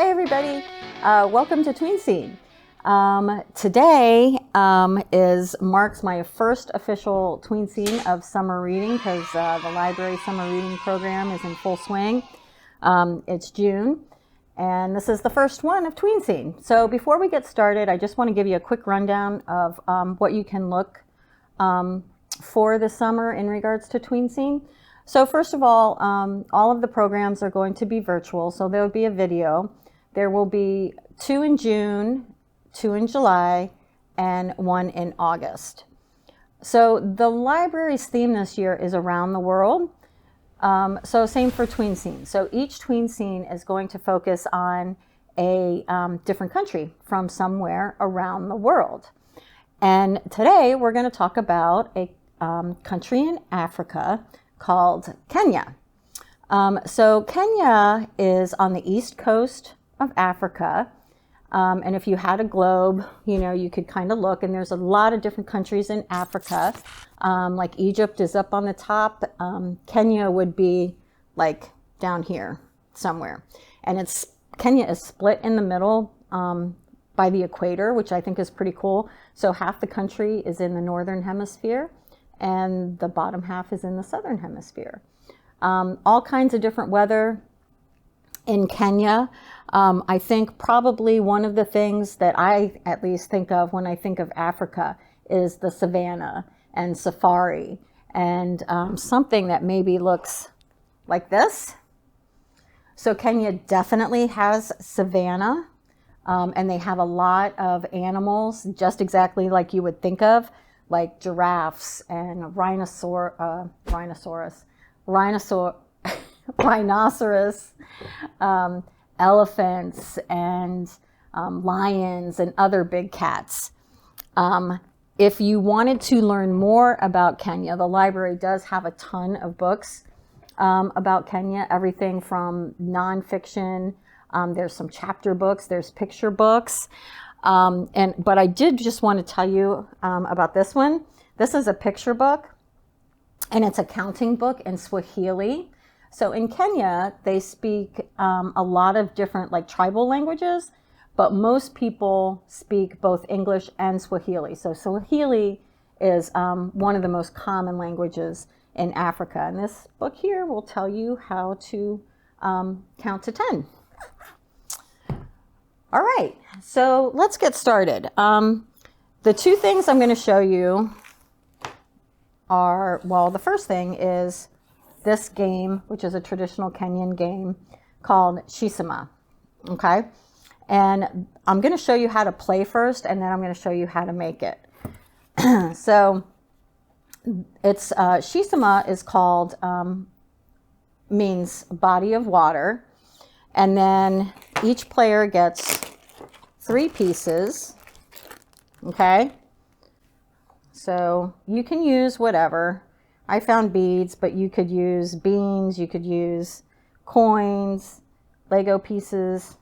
Hi everybody, welcome to Tween Scene. Today marks my first official Tween Scene of summer reading because the library summer reading program is in full swing. It's June and this is the first one of Tween Scene. So before we get started, I just want to give you a quick rundown of what you can look for this summer in regards to Tween Scene. So first of all of the programs are going to be virtual, so there will be a video. There will be 2 in June, 2 in July, and 1 in August. So the library's theme this year is around the world. So same for Tween Scene. So each Tween Scene is going to focus on a different country from somewhere around the world. And today we're going to talk about a country in Africa called Kenya. So Kenya is on the east coast of Africa. And if you had a globe, you could kind of look, and there's a lot of different countries in Africa. Like Egypt is up on the top. Kenya would be like down here somewhere. And Kenya is split in the middle by the equator, which I think is pretty cool. So half the country is in the northern hemisphere and the bottom half is in the southern hemisphere. All kinds of different weather in Kenya. I think probably one of the things that I at least think of when I think of Africa is the savannah and safari, and something that maybe looks like this. So Kenya definitely has savannah, and they have a lot of animals just exactly like you would think of, like giraffes and rhinoceros, elephants and lions and other big cats. If you wanted to learn more about Kenya, the library does have a ton of books about Kenya, everything from nonfiction, there's some chapter books, there's picture books. But I did just want to tell you about this one. This is a picture book, and it's a counting book in Swahili. So in Kenya, they speak a lot of different tribal languages, but most people speak both English and Swahili. So Swahili is one of the most common languages in Africa. And this book here will tell you how to count to 10. All right, so let's get started. The two things I'm going to show you are, well, the first thing is this game, which is a traditional Kenyan game called Shisima, okay? And I'm going to show you how to play first, and then I'm going to show you how to make it. So it's Shisima is called, means body of water, and then each player gets 3 pieces, okay? So you can use whatever. I found beads, but you could use beans, you could use coins, Lego pieces,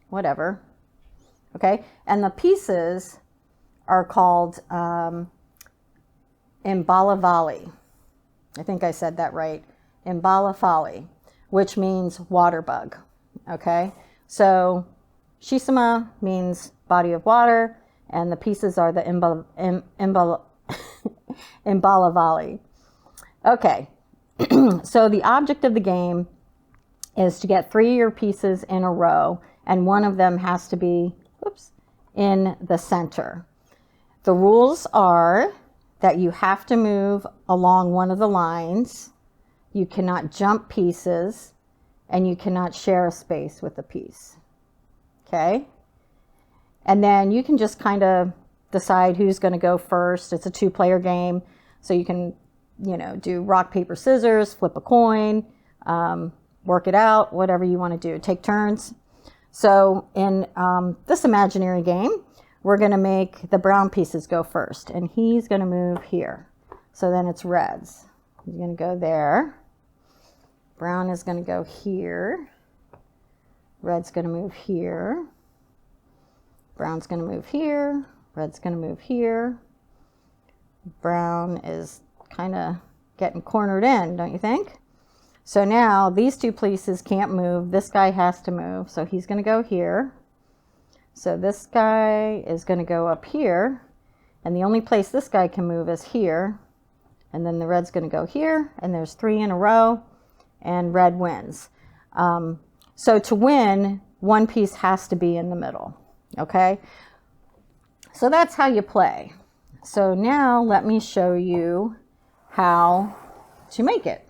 whatever. Okay, and the pieces are called imbalavali. I think I said that right. Imbalavali, which means water bug. Okay, so Shisima means body of water, and the pieces are the imbalavali. Okay, so the object of the game is to get 3 of your pieces in a row, and one of them has to be, in the center. The rules are that you have to move along one of the lines, you cannot jump pieces, and you cannot share a space with a piece. Okay? And then you can just kind of decide who's going to go first. It's a 2-player game, so you can do rock, paper, scissors, flip a coin, work it out, whatever you want to do. Take turns. So in this imaginary game, we're going to make the brown pieces go first, and he's going to move here. So then it's reds. He's going to go there. Brown is going to go here. Red's going to move here. Brown's going to move here. Red's going to move here. Brown is kind of getting cornered in, don't you think? So now these two pieces can't move. This guy has to move. So he's going to go here. So this guy is going to go up here. And the only place this guy can move is here. And then the red's going to go here. And there's 3 in a row. And red wins. So to win, one piece has to be in the middle. Okay? So that's how you play. So now let me show you how to make it.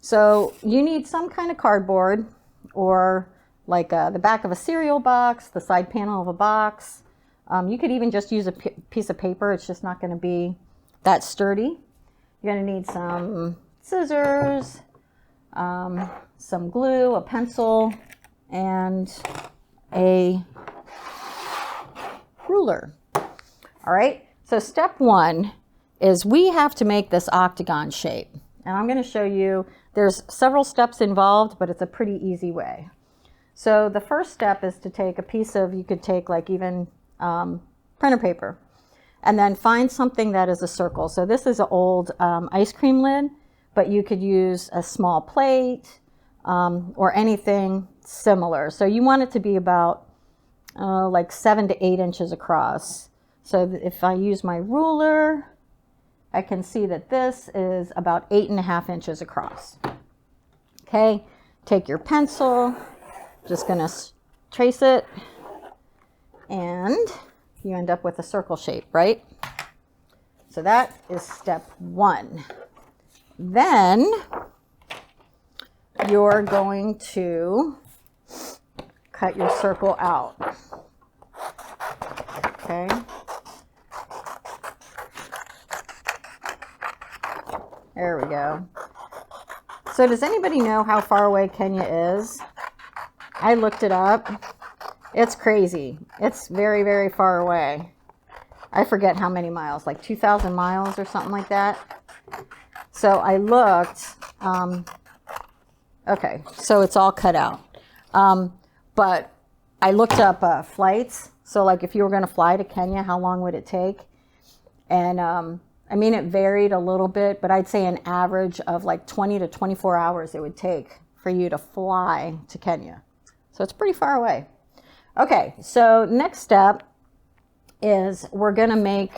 So you need some kind of cardboard, or like the back of a cereal box, the side panel of a box. You could even just use a piece of paper. It's just not going to be that sturdy. You're going to need some scissors, some glue, a pencil, and a ruler. All right, so step 1 is we have to make this octagon shape. And I'm going to show you, there's several steps involved, but it's a pretty easy way. So the first step is to take a piece of, you could take like even printer paper, and then find something that is a circle. So this is an old ice cream lid, but you could use a small plate or anything similar. So you want it to be about like 7 to 8 inches across. So if I use my ruler, I can see that this is about 8.5 inches across. Okay, take your pencil, just gonna trace it, and you end up with a circle shape, right? So that is step 1. Then you're going to cut your circle out. Okay. There we go. So does anybody know how far away Kenya is? I looked it up. It's crazy. It's very, very far away. I forget how many miles, like 2,000 miles or something like that. So I looked. Okay, so it's all cut out. But I looked up flights. So like if you were going to fly to Kenya, how long would it take? And I mean, it varied a little bit, but I'd say an average of like 20 to 24 hours it would take for you to fly to Kenya. So it's pretty far away. Okay, so next step is we're going to make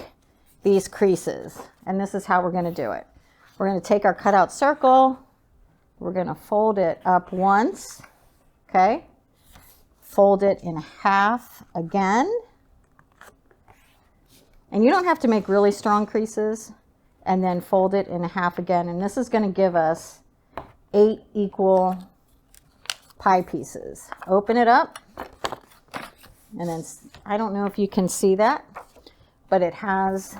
these creases. And this is how we're going to do it. We're going to take our cutout circle. We're going to fold it up once. Okay. Fold it in half again. And you don't have to make really strong creases, and then fold it in half again. And this is going to give us 8 equal pie pieces. Open it up. And then I don't know if you can see that, but it has,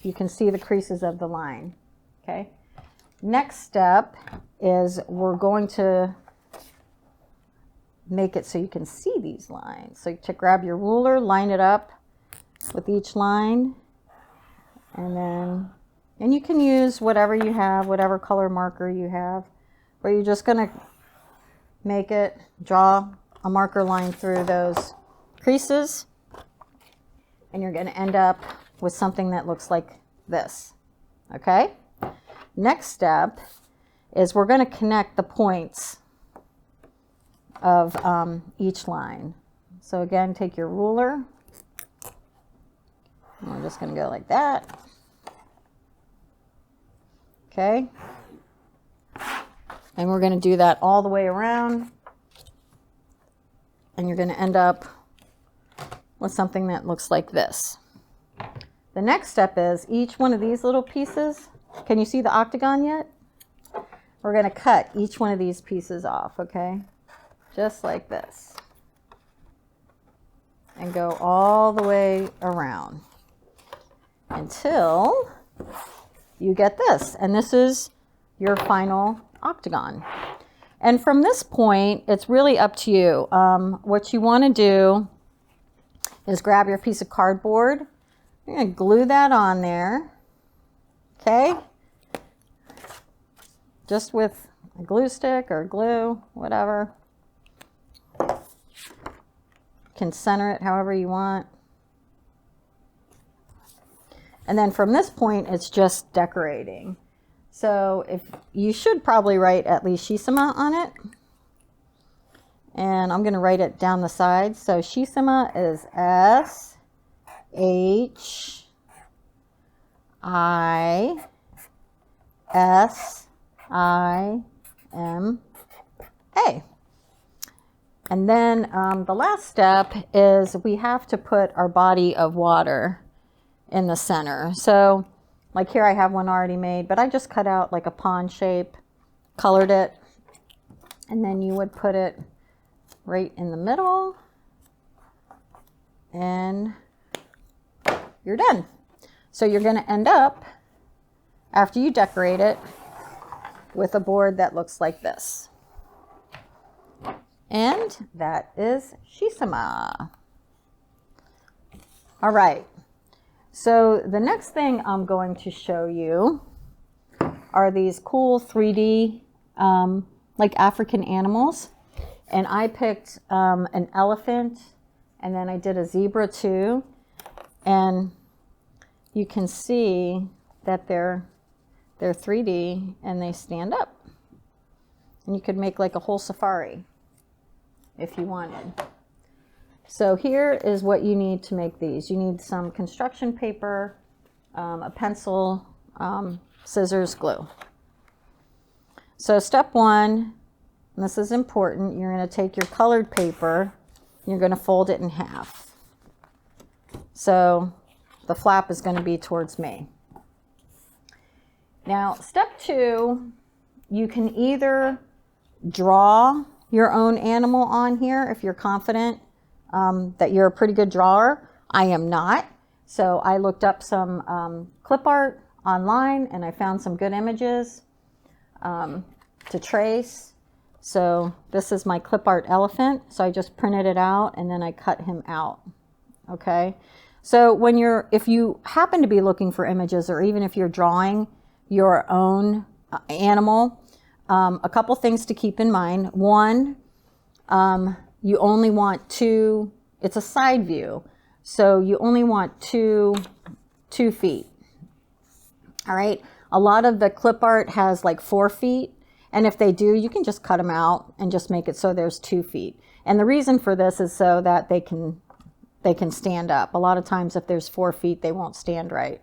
you can see the creases of the line. Okay. Next step is we're going to make it so you can see these lines. So to grab your ruler, line it up with each line, and you can use whatever you have, whatever color marker you have, but you're just going to make it, draw a marker line through those creases, and you're going to end up with something that looks like this. Okay? Next step is we're going to connect the points of each line. So again, take your ruler. And we're just going to go like that. Okay. And we're going to do that all the way around. And you're going to end up with something that looks like this. The next step is each one of these little pieces. Can you see the octagon yet? We're going to cut each one of these pieces off, okay? Just like this. And go all the way around until you get this. And this is your final octagon. And from this point, it's really up to you. What you want to do is grab your piece of cardboard. You're going to glue that on there. Okay? Just with a glue stick or glue, whatever. You can center it however you want. And then from this point, it's just decorating. So if you should probably write at least Shisima on it. And I'm going to write it down the side. So Shisima is S-H-I-S-I-M-A. And then the last step is we have to put our body of water in the center. So like here I have one already made, but I just cut out like a pond shape, colored it, and then you would put it right in the middle, and you're done. So you're going to end up, after you decorate it, with a board that looks like this. And that is Shisima. All right. So the next thing I'm going to show you are these cool 3D like African animals. And I picked an elephant, and then I did a zebra too. And you can see that they're 3D and they stand up. And you could make like a whole safari if you wanted. So here is what you need to make these. You need some construction paper, a pencil, scissors, glue. So step one, and this is important, you're going to take your colored paper, you're going to fold it in half. So the flap is going to be towards me. Now step two, you can either draw your own animal on here if you're confident that you're a pretty good drawer. I am not. So I looked up some clip art online and I found some good images to trace. So this is my clip art elephant. So I just printed it out and then I cut him out. Okay. So if you happen to be looking for images, or even if you're drawing your own animal, a couple things to keep in mind. One, you only want two, it's a side view. So you only want two feet. All right. A lot of the clip art has like 4 feet. And if they do, you can just cut them out and just make it so there's 2 feet. And the reason for this is so that they can stand up. A lot of times if there's 4 feet, they won't stand right.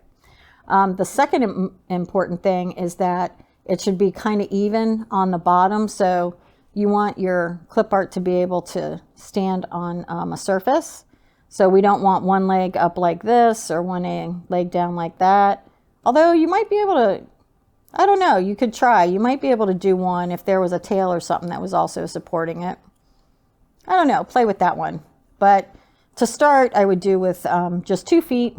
The second important thing is that it should be kind of even on the bottom. So you want your clip art to be able to stand on a surface. So we don't want one leg up like this or one leg down like that. Although you might be able to, I don't know, you could try. You might be able to do one if there was a tail or something that was also supporting it. I don't know, play with that one. But to start, I would do with just 2 feet,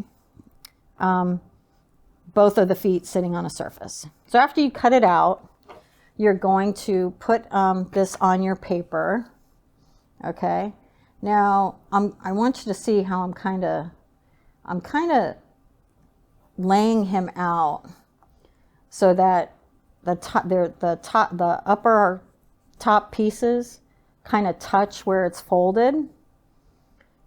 both of the feet sitting on a surface. So after you cut it out, you're going to put this on your paper. Okay. Now I want you to see how I'm kind of laying him out so that the upper top pieces kind of touch where it's folded.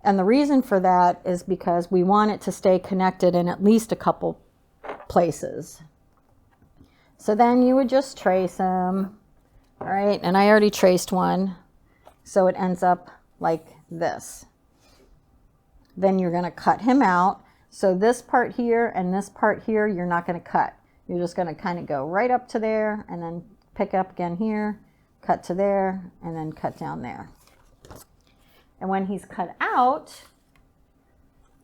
And the reason for that is because we want it to stay connected in at least a couple places. So then you would just trace them. All right, and I already traced one, so it ends up like this. Then you're going to cut him out. So this part here and this part here, you're not going to cut. You're just going to kind of go right up to there and then pick up again here, cut to there, and then cut down there. And when he's cut out,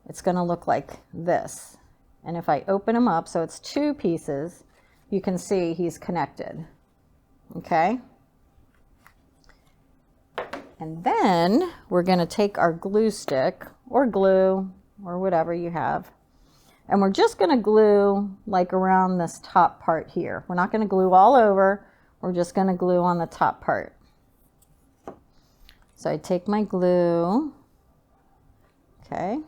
it's going to look like this. And if I open him up, so it's 2 pieces, you can see he's connected. Okay? And then we're going to take our glue stick or glue or whatever you have. And we're just going to glue like around this top part here. We're not going to glue all over. We're just going to glue on the top part. So I take my glue. Okay.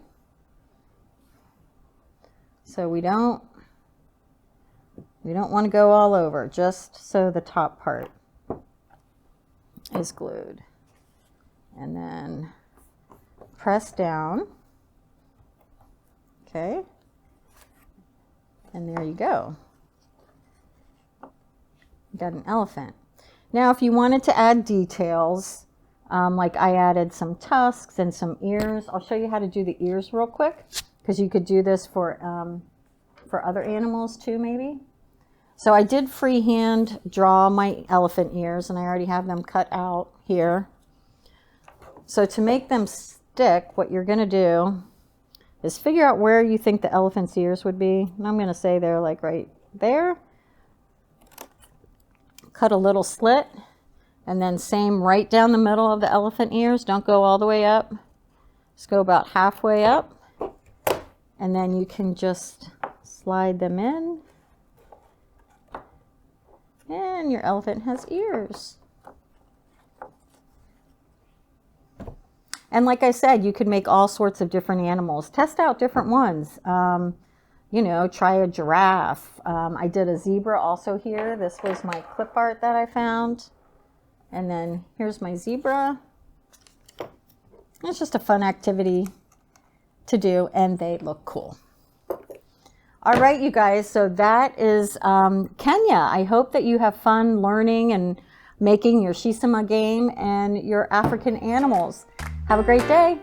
So we don't want to go all over, just so the top part is glued. And then press down. Okay. And there you go. You got an elephant. Now, if you wanted to add details, like I added some tusks and some ears, I'll show you how to do the ears real quick, because you could do this for other animals too, maybe. So I did freehand draw my elephant ears, and I already have them cut out here. So to make them stick, what you're going to do is figure out where you think the elephant's ears would be. And I'm going to say they're like right there. Cut a little slit, and then same right down the middle of the elephant ears. Don't go all the way up. Just go about halfway up. And then you can just slide them in. And your elephant has ears. And like I said, you could make all sorts of different animals. Test out different ones. You know, try a giraffe. I did a zebra also here. This was my clip art that I found. And then here's my zebra. It's just a fun activity to do, and they look cool. All right, you guys, so that is Kenya. I hope that you have fun learning and making your Shisima game and your African animals. Have a great day.